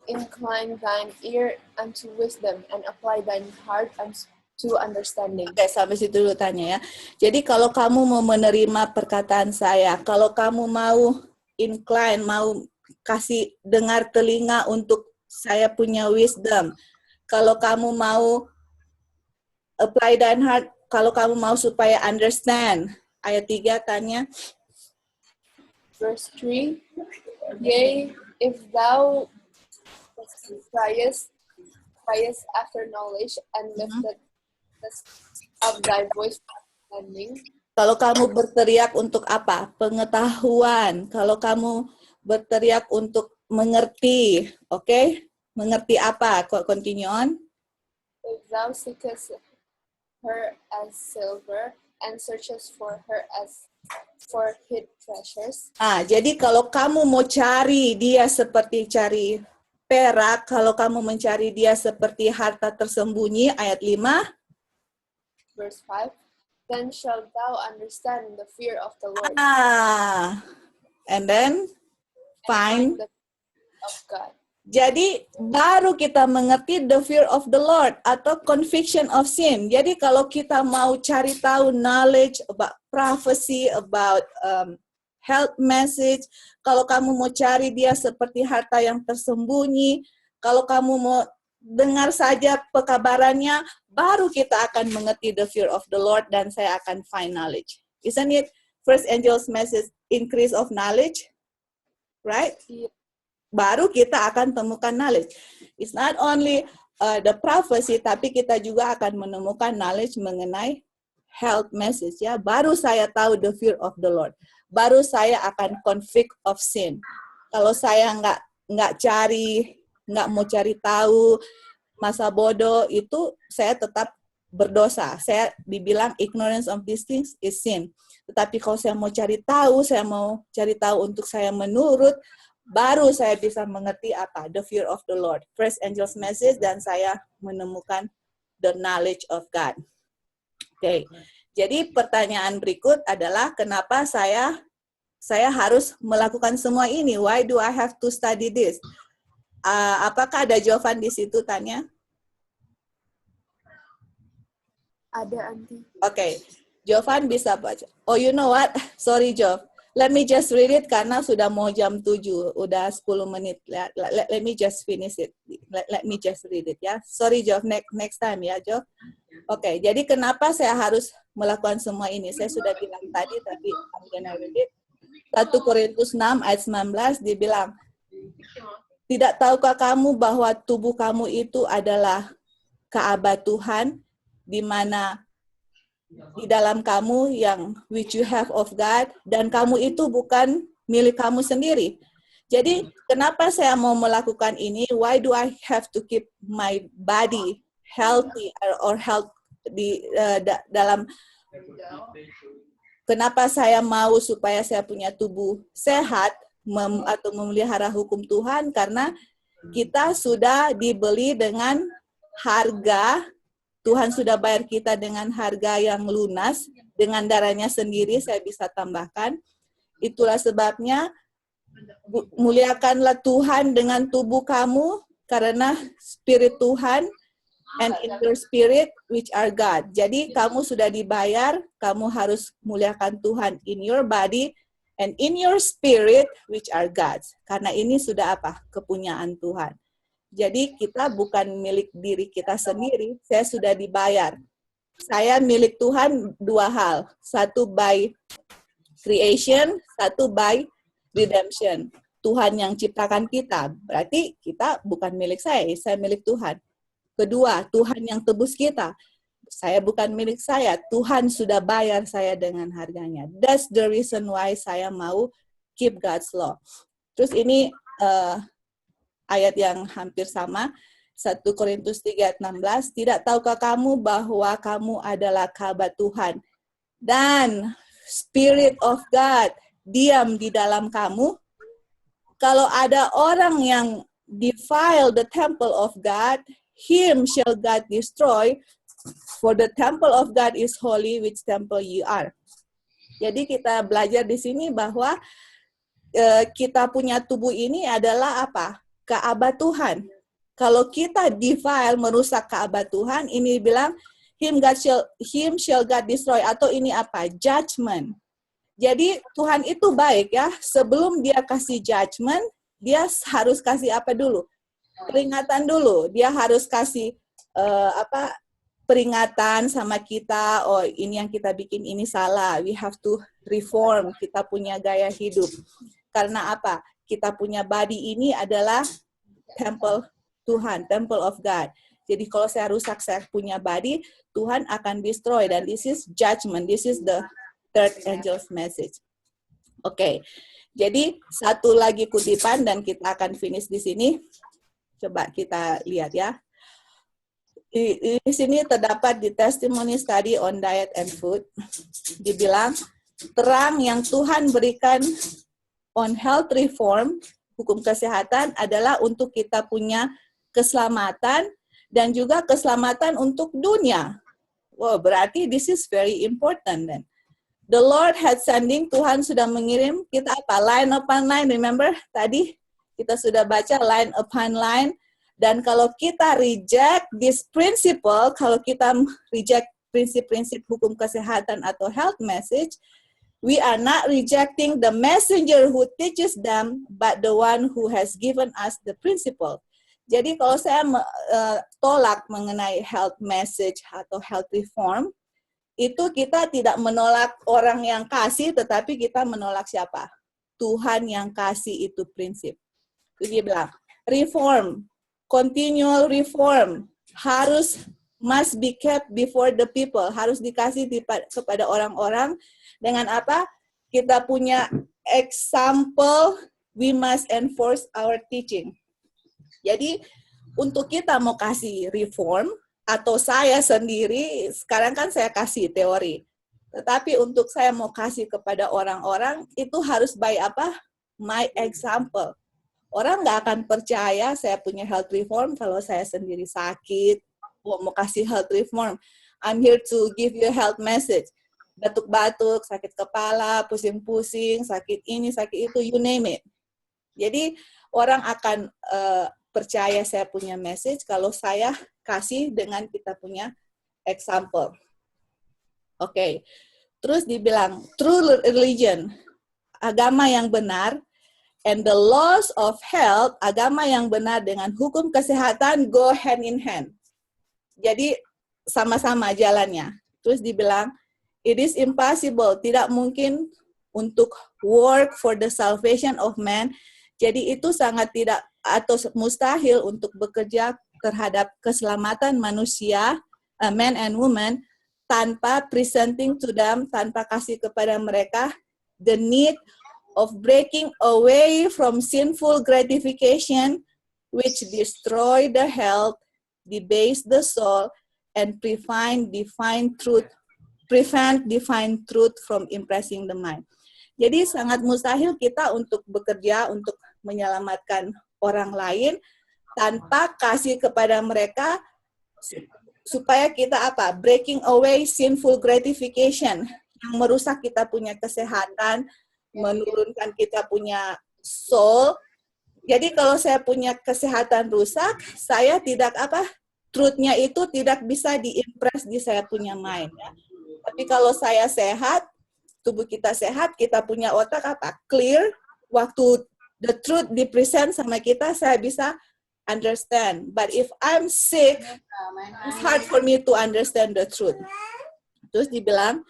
incline thine ear unto wisdom and apply thine heart unto understanding. Oke, sampai situ dulu Tanya ya. Jadi kalau kamu mau menerima perkataan saya, kalau kamu mau incline, mau kasih dengar telinga untuk saya punya wisdom, kalau kamu mau apply thine heart, kalau kamu mau supaya understand. Ayat 3 Tanya. Verse 3, yea, if thou criest after knowledge and lifted up thy voice understanding. Kalau kamu berteriak untuk apa? Pengetahuan. Kalau kamu berteriak untuk mengerti, oke? Mengerti apa? Continue on. If thou seekest her as silver and searchest for her as for hid treasures. Jadi kalau kamu mau cari dia seperti cari perak, kalau kamu mencari dia seperti harta tersembunyi, ayat 5. Verse 5. Then shalt thou understand the fear of the Lord. And then find the fear of God. Jadi baru kita mengerti the fear of the Lord atau conviction of sin. Jadi kalau kita mau cari tahu knowledge about prophecy, about health message, kalau kamu mau cari dia seperti harta yang tersembunyi, kalau kamu mau dengar saja pekabarannya, baru kita akan mengerti the fear of the Lord dan saya akan find knowledge. Isn't it? First angel's message, increase of knowledge, right? Yeah. Baru kita akan temukan knowledge. It's not only the prophecy, tapi kita juga akan menemukan knowledge mengenai health message. Ya, baru saya tahu the fear of the Lord. Baru saya akan convict of sin. Kalau saya nggak mau cari tahu masa bodoh itu, saya tetap berdosa. Saya dibilang ignorance of these things is sin. Tetapi kalau saya mau cari tahu untuk saya menurut, baru saya bisa mengerti apa the fear of the Lord, first angel's message, dan saya menemukan the knowledge of God. Oke. Jadi pertanyaan berikut adalah kenapa saya harus melakukan semua ini? Why do I have to study this? Apakah ada jawaban di situ, Tanya? Ada, Auntie. Oke. Jovan bisa baca. Oh, you know what? Sorry, Jov. Let me just read it karena sudah mau jam 7, udah 10 menit. Let me just finish it. Let me just read it ya. Sorry Jov, next time ya Jov. Oke, jadi kenapa saya harus melakukan semua ini? Saya sudah bilang tadi, tapi I'm gonna read it. 1 Korintus 6 ayat 19 dibilang, tidak tahukah kamu bahwa tubuh kamu itu adalah Ka'bah Tuhan, di mana di dalam kamu yang which you have of God, dan kamu itu bukan milik kamu sendiri. Jadi kenapa saya mau melakukan ini? Why do I have to keep my body healthy or health dalam? Kenapa saya mau supaya saya punya tubuh sehat atau memelihara hukum Tuhan? Karena kita sudah dibeli dengan harga. Tuhan sudah bayar kita dengan harga yang lunas, dengan darahnya sendiri, saya bisa tambahkan. Itulah sebabnya, muliakanlah Tuhan dengan tubuh kamu, karena Spirit Tuhan, and in your spirit, which are God. Jadi, kamu sudah dibayar, kamu harus muliakan Tuhan in your body, and in your spirit, which are God's. Karena ini sudah apa? Kepunyaan Tuhan. Jadi kita bukan milik diri kita sendiri, saya sudah dibayar. Saya milik Tuhan dua hal, satu by creation, satu by redemption. Tuhan yang ciptakan kita, berarti kita bukan milik saya milik Tuhan. Kedua, Tuhan yang tebus kita, saya bukan milik saya, Tuhan sudah bayar saya dengan harganya. That's the reason why saya mau keep God's law. Terus ini ayat yang hampir sama, 1 Korintus 3 ayat 16, tidak tahukah kamu bahwa kamu adalah Ka'bah Tuhan dan Spirit of God diam di dalam kamu? Kalau ada orang yang defile the temple of God, him shall God destroy, for the temple of God is holy, which temple you are. Jadi kita belajar di sini bahwa kita punya tubuh ini adalah apa? Ka'bah Tuhan. Kalau kita defile, merusak Ka'bah Tuhan, ini bilang him shall God destroy, atau ini apa? Judgment. Jadi Tuhan itu baik ya. Sebelum dia kasih judgment, dia harus kasih apa dulu? Peringatan dulu. Dia harus kasih peringatan sama kita. Oh, ini yang kita bikin ini salah. We have to reform. Kita punya gaya hidup. Karena apa? Kita punya body ini adalah temple Tuhan, temple of God. Jadi kalau saya rusak saya punya body, Tuhan akan destroy, dan this is judgment. This is the third angel's message. Oke, jadi satu lagi kutipan dan kita akan finish di sini. Coba kita lihat ya. Di sini terdapat di Testimony Study on Diet and Food, dibilang terang yang Tuhan berikan on health reform, hukum kesehatan adalah untuk kita punya keselamatan dan juga keselamatan untuk dunia. Wow, berarti this is very important then. The Lord had sending, Tuhan sudah mengirim kita apa? Line upon line, remember? Tadi kita sudah baca line upon line. Dan kalau kita reject this principle, kalau kita reject prinsip-prinsip hukum kesehatan atau health message, we are not rejecting the messenger who teaches them, but the one who has given us the principle. Jadi kalau saya tolak mengenai health message atau health reform, itu kita tidak menolak orang yang kasih, tetapi kita menolak siapa? Tuhan yang kasih itu prinsip. Itu dia bilang, reform, continual reform, must be kept before the people, harus dikasih kepada orang-orang dengan apa? Kita punya example, we must enforce our teaching. Jadi untuk kita mau kasih reform, atau saya sendiri, sekarang kan saya kasih teori. Tetapi untuk saya mau kasih kepada orang-orang, itu harus by apa? My example. Orang nggak akan percaya saya punya health reform kalau saya sendiri sakit, mau kasih health reform. I'm here to give you a health message. Batuk-batuk, sakit kepala, pusing-pusing, sakit ini, sakit itu, you name it. Jadi orang akan percaya saya punya message kalau saya kasih dengan kita punya example. Oke. Terus dibilang true religion, agama yang benar, and the laws of health, agama yang benar dengan hukum kesehatan go hand in hand. Jadi sama-sama jalannya. Terus dibilang it is impossible, tidak mungkin untuk work for the salvation of man. Jadi itu sangat tidak atau mustahil untuk bekerja terhadap keselamatan manusia, men and women, tanpa presenting to them, tanpa kasih kepada mereka the need of breaking away from sinful gratification, which destroy the health, debase the soul, and prevent divine truth from impressing the mind. Jadi sangat mustahil kita untuk bekerja untuk menyelamatkan orang lain tanpa kasih kepada mereka supaya kita apa? Breaking away sinful gratification yang merusak kita punya kesehatan, menurunkan kita punya soul. Jadi kalau saya punya kesehatan rusak, saya tidak apa? Truth-nya itu tidak bisa diimpress di saya punya mind. Ya. Tapi kalau saya sehat, tubuh kita sehat, kita punya otak apa? Clear. Waktu the truth dipresent sama kita, saya bisa understand. But if I'm sick, it's hard for me to understand the truth. Terus dibilang,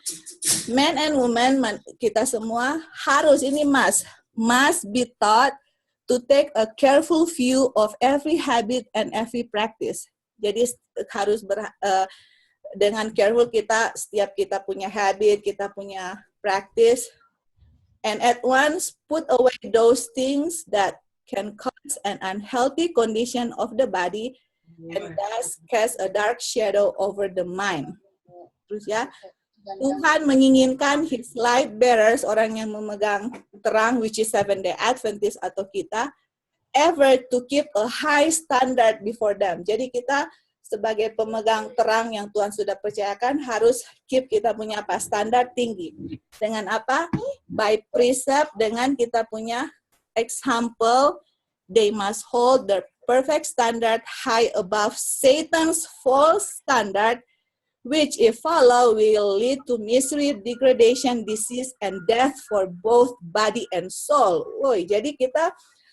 men and women, kita semua harus, ini must be taught to take a careful view of every habit and every practice. Jadi harus dengan careful kita, setiap kita punya habit, kita punya practice, and at once put away those things that can cause an unhealthy condition of the body and thus cast a dark shadow over the mind. Terus ya, Tuhan menginginkan His light bearers, orang yang memegang terang, which is Seventh-day Adventist atau kita, ever to keep a high standard before them. Jadi kita sebagai pemegang terang yang Tuhan sudah percayakan harus keep kita punya apa? Standar tinggi. Dengan apa? By precept, dengan kita punya example, they must hold the perfect standard high above Satan's false standard, which if followed will lead to misery, degradation, disease, and death for both body and soul. Woi, jadi kita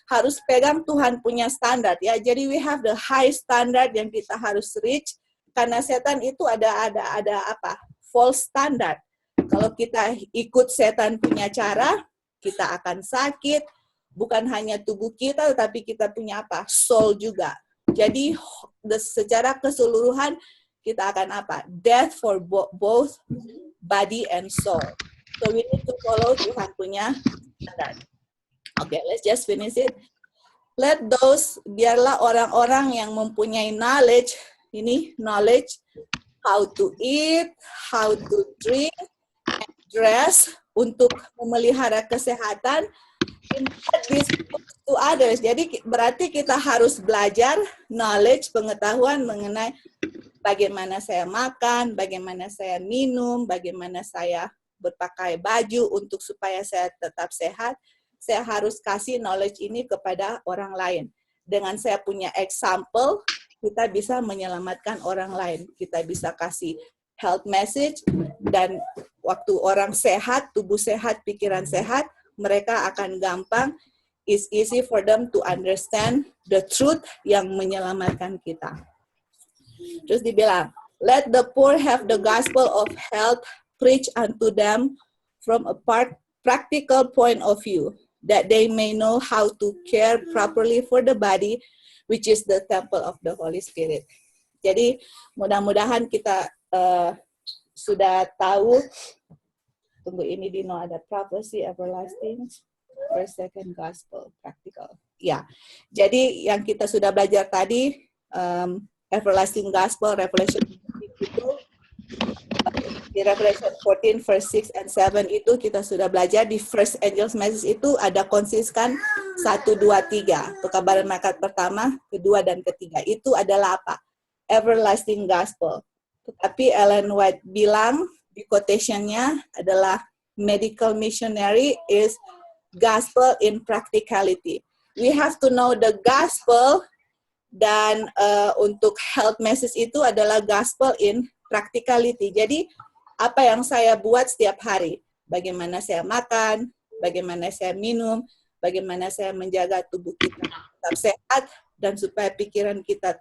harus pegang Tuhan punya standar ya. Jadi we have the high standard yang kita harus reach, karena setan itu ada apa? False standard. Kalau kita ikut setan punya cara, kita akan sakit. Bukan hanya tubuh kita, tetapi kita punya apa? Soul juga. Jadi secara keseluruhan kita akan apa? Death for both body and soul. So we need to follow Tuhan punya Okay, let's just finish it. Biarlah orang-orang yang mempunyai knowledge, how to eat, how to drink, and dress, untuk memelihara kesehatan, impart this to others. Jadi berarti kita harus belajar knowledge, pengetahuan mengenai bagaimana saya makan, bagaimana saya minum, bagaimana saya berpakai baju untuk supaya saya tetap sehat. Saya harus kasih knowledge ini kepada orang lain. Dengan saya punya example, kita bisa menyelamatkan orang lain. Kita bisa kasih health message, dan waktu orang sehat, tubuh sehat, pikiran sehat, mereka akan gampang, it's easy for them to understand the truth yang menyelamatkan kita. Terus dibilang, let the poor have the gospel of health preached unto them from a practical point of view, that they may know how to care properly for the body, which is the temple of the Holy Spirit. Jadi mudah-mudahan kita sudah tahu. Tunggu, ini Dino ada prophecy, everlasting, first, second, gospel, practical. Ya, jadi yang kita sudah belajar tadi, everlasting gospel, Revelation itu, di Revelation 14 verse 6 and 7 itu kita sudah belajar. Di first angel's message itu ada konsisten 1, 2, 3. Pekabaran malaikat pertama, kedua, dan ketiga. Itu adalah apa? Everlasting gospel. Tetapi Ellen White bilang di quotation-nya adalah medical missionary is gospel in practicality. We have to know the gospel, dan untuk health message itu adalah gospel in practicality. Jadi apa yang saya buat setiap hari, bagaimana saya makan, bagaimana saya minum, bagaimana saya menjaga tubuh kita tetap sehat, dan supaya pikiran kita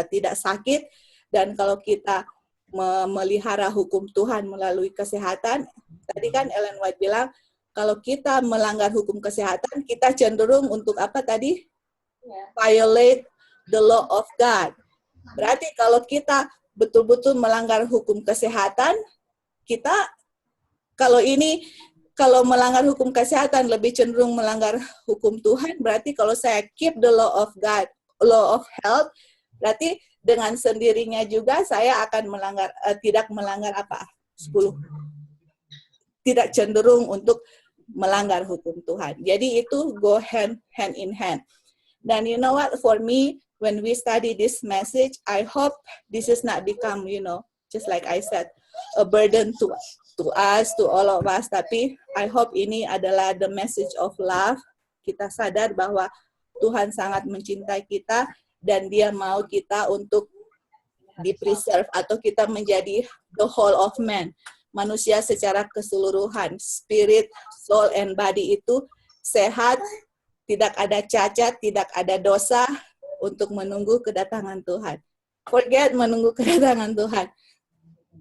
tidak sakit. Dan kalau kita memelihara hukum Tuhan melalui kesehatan, tadi kan Ellen White bilang, kalau kita melanggar hukum kesehatan, kita cenderung untuk apa tadi? Violate the law of God. Berarti kalau kita betul-betul melanggar hukum kesehatan, kita kalau melanggar hukum kesehatan lebih cenderung melanggar hukum Tuhan. Berarti kalau saya keep the law of God, law of health, berarti dengan sendirinya juga saya akan melanggar, tidak melanggar apa? 10. Tidak cenderung untuk melanggar hukum Tuhan. Jadi itu go hand in hand. Dan you know what, for me, when we study this message, I hope this is not become, just like I said, a burden to us, to all of us. Tapi I hope ini adalah the message of love. Kita sadar bahwa Tuhan sangat mencintai kita, dan Dia mau kita untuk di-preserve, atau kita menjadi the whole of man. Manusia secara keseluruhan, spirit, soul, and body itu sehat, tidak ada cacat, tidak ada dosa, untuk menunggu kedatangan Tuhan. Forget menunggu kedatangan Tuhan.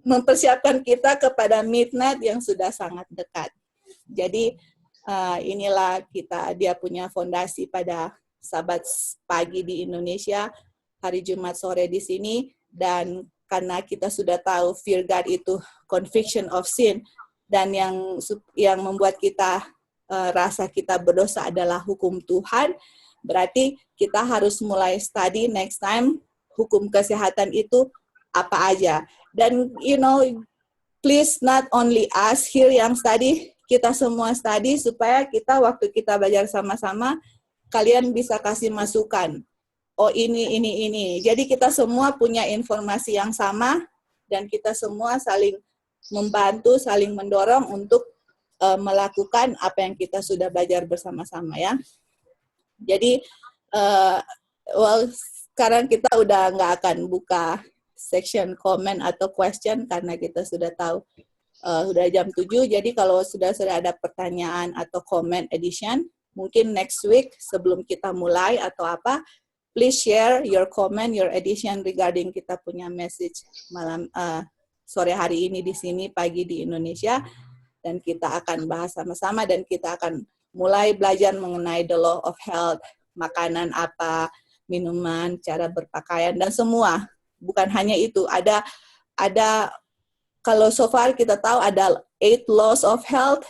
Mempersiapkan kita kepada midnight yang sudah sangat dekat. Jadi inilah dia punya fondasi pada Sabat pagi di Indonesia, hari Jumat sore di sini, dan karena kita sudah tahu fear God itu conviction of sin, dan yang membuat kita rasa kita berdosa adalah hukum Tuhan, berarti kita harus mulai study next time hukum kesehatan itu apa aja. Dan please not only us here yang study, kita semua study supaya kita waktu kita belajar sama-sama, kalian bisa kasih masukan. Oh ini. Jadi kita semua punya informasi yang sama, dan kita semua saling membantu, saling mendorong untuk melakukan apa yang kita sudah belajar bersama-sama ya. Jadi sekarang kita udah nggak akan buka section comment atau question karena kita sudah tahu sudah jam 7. Jadi kalau sudah ada pertanyaan atau comment addition, mungkin next week sebelum kita mulai atau apa, please share your comment, your addition regarding kita punya message malam sore hari ini di sini, pagi di Indonesia, dan kita akan bahas sama-sama, dan kita akan mulai belajar mengenai the law of health, makanan apa, minuman, cara berpakaian, dan semua. Bukan hanya itu, ada kalau so far kita tahu ada 8 laws of health,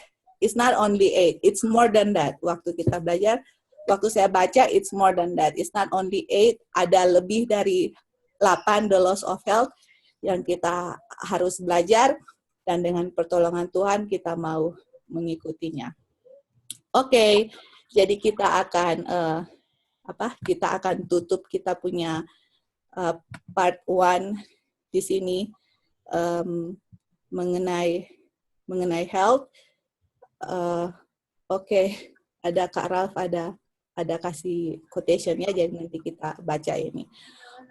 it's not only 8, it's more than that. Waktu kita belajar, waktu saya baca, it's more than that. It's not only 8, ada lebih dari 8 the laws of health yang kita harus belajar, dan dengan pertolongan Tuhan kita mau mengikutinya. Oke, jadi kita akan kita akan tutup kita punya part 1 di sini mengenai health. Oke, ada Kak Ralph ada kasih quotation-nya, jadi nanti kita baca ini.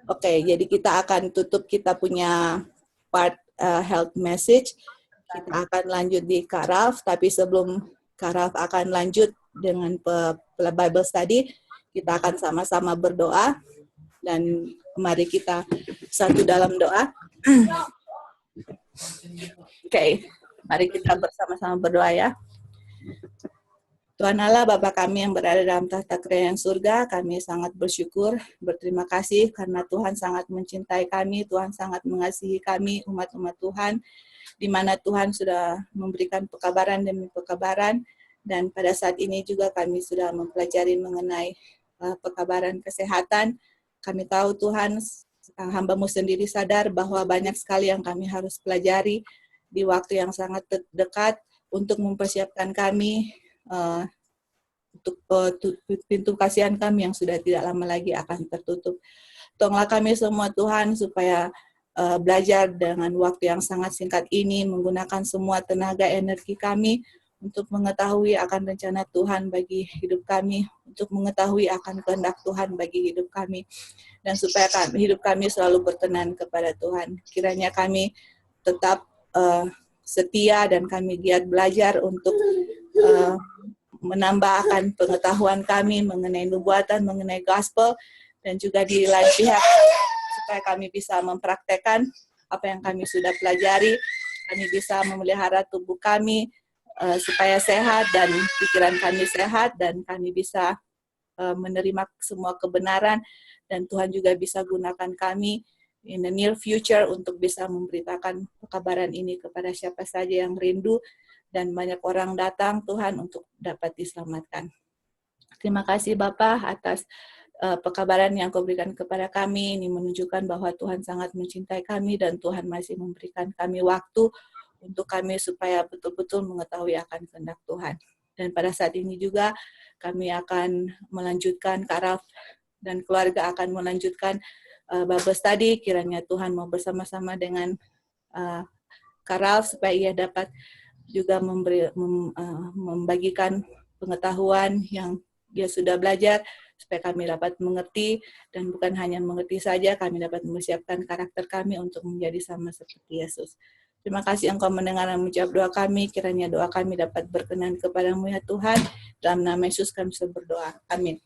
Oke, jadi kita akan tutup kita punya part health message. Kita akan lanjut di Kak Ralph, tapi sebelum Kak Ralph akan lanjut dengan Bible study, kita akan sama-sama berdoa, dan mari kita satu dalam doa. Oke, mari kita bersama-sama berdoa ya. Tuhan Allah, Bapa kami yang berada dalam tahta kerajaan surga, kami sangat bersyukur, berterima kasih karena Tuhan sangat mencintai kami, Tuhan sangat mengasihi kami, umat-umat Tuhan, di mana Tuhan sudah memberikan pekabaran demi pekabaran, dan pada saat ini juga kami sudah mempelajari mengenai pekabaran kesehatan. Kami tahu Tuhan, hamba-Mu sendiri sadar bahwa banyak sekali yang kami harus pelajari di waktu yang sangat dekat untuk mempersiapkan kami untuk pintu kasihan kami yang sudah tidak lama lagi akan tertutup. Tolonglah kami semua Tuhan supaya belajar dengan waktu yang sangat singkat ini, menggunakan semua tenaga energi kami untuk mengetahui akan rencana Tuhan bagi hidup kami, untuk mengetahui akan kehendak Tuhan bagi hidup kami, dan supaya hidup kami selalu berkenan kepada Tuhan. Kiranya kami tetap setia dan kami giat belajar untuk menambahkan pengetahuan kami mengenai nubuatan, mengenai gospel, dan juga di lain pihak supaya kami bisa mempraktekkan apa yang kami sudah pelajari, kami bisa memelihara tubuh kami supaya sehat dan pikiran kami sehat, dan kami bisa menerima semua kebenaran, dan Tuhan juga bisa gunakan kami in the near future untuk bisa memberitakan pekabaran ini kepada siapa saja yang rindu, dan banyak orang datang Tuhan untuk dapat diselamatkan. Terima kasih Bapa atas pekabaran yang Kau berikan kepada kami. Ini menunjukkan bahwa Tuhan sangat mencintai kami, dan Tuhan masih memberikan kami waktu untuk kami supaya betul-betul mengetahui akan kehendak Tuhan. Dan pada saat ini juga kami akan melanjutkan, Kak Ralph dan keluarga akan melanjutkan Bible study. Kiranya Tuhan mau bersama-sama dengan Kak Ralph supaya ia dapat juga membagikan pengetahuan yang dia sudah belajar, supaya kami dapat mengerti, dan bukan hanya mengerti saja, kami dapat mempersiapkan karakter kami untuk menjadi sama seperti Yesus. Terima kasih Engkau mendengar dan menjawab doa kami, kiranya doa kami dapat berkenan kepadamu ya Tuhan, dalam nama Yesus kami berdoa. Amin.